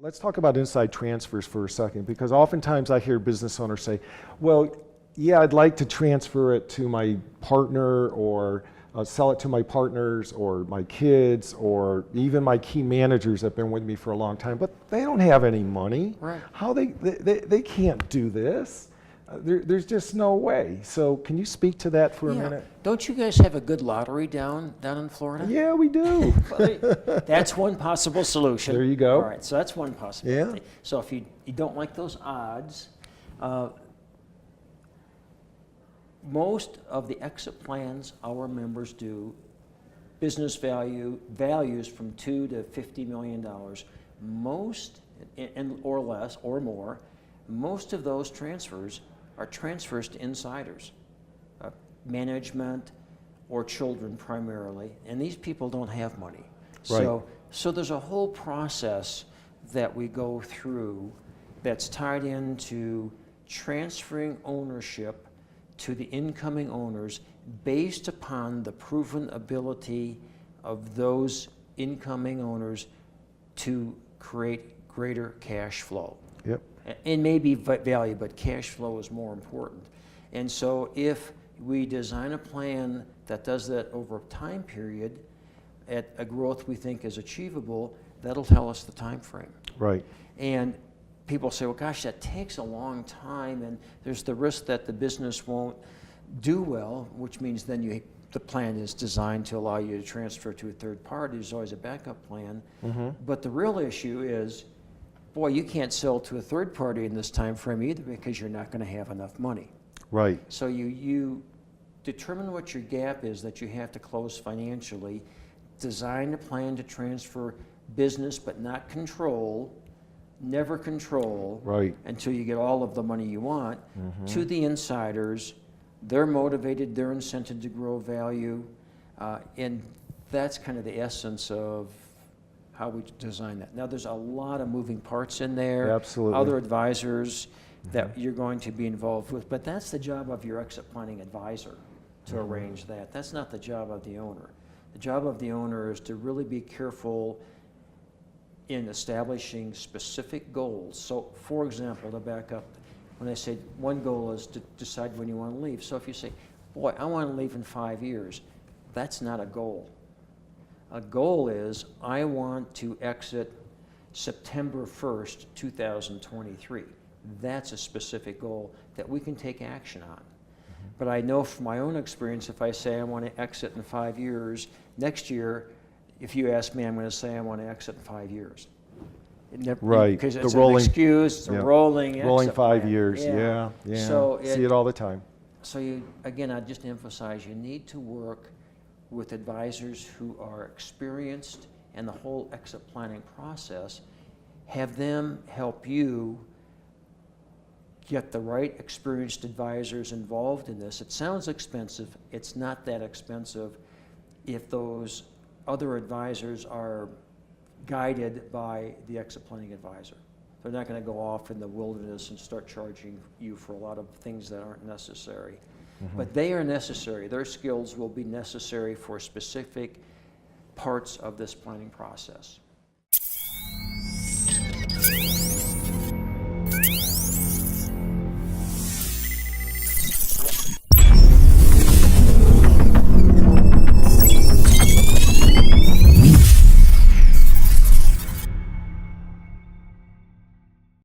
Let's talk about inside transfers for a second, because oftentimes I hear business owners say, well, yeah, I'd like to transfer it to my partner, or sell it to my partners or my kids or even my key managers that have been with me for a long time, but they don't have any money. Right. How they can't do this? There's just no way. So can you speak to that for a minute? Don't you guys have a good lottery down in Florida? Yeah, we do. That's one possible solution. There you go. All right, so that's one possibility. Yeah. So if you don't like those odds, most of the exit plans our members do, business values from $2 to $50 million, most, or less, or more, most of those transfers are transfers to insiders, management or children primarily, and these people don't have money. Right. So there's a whole process that we go through that's tied into transferring ownership to the incoming owners based upon the proven ability of those incoming owners to create greater cash flow. Yep. And maybe value, but cash flow is more important. And so if we design a plan that does that over a time period at a growth we think is achievable, that'll tell us the time frame. Right. And people say, well, gosh, that takes a long time, and there's the risk that the business won't do well, which means then the plan is designed to allow you to transfer to a third party. There's always a backup plan. Mm-hmm. But the real issue is, boy, you can't sell to a third party in this time frame either, because you're not going to have enough money. Right. So you determine what your gap is that you have to close financially, design a plan to transfer business but not control, never control, right, until you get all of the money you want, to the insiders. They're motivated, they're incented to grow value, and that's kind of the essence of how we design that. Now, there's a lot of moving parts in there. Absolutely. Other advisors that you're going to be involved with, but that's the job of your exit planning advisor to arrange that. That's not the job of the owner. The job of the owner is to really be careful in establishing specific goals. So, for example, to back up, when I say one goal is to decide when you want to leave. So if you say, boy, I want to leave in 5 years, that's not a goal. A goal is, I want to exit September 1st, 2023. That's a specific goal that we can take action on. But I know from my own experience, if I say I want to exit in 5 years, next year, if you ask me, I'm going to say I want to exit in 5 years. Right. Because it's an excuse, it's a rolling exit. Rolling 5 plan. years, yeah. So see it all the time. So again, I just emphasize, you need to work with advisors who are experienced in the whole exit planning process. Have them help you get the right experienced advisors involved in this. It sounds expensive. It's not that expensive if those other advisors are guided by the exit planning advisor. They're not going to go off in the wilderness and start charging you for a lot of things that aren't necessary. But they are necessary. Their skills will be necessary for specific parts of this planning process.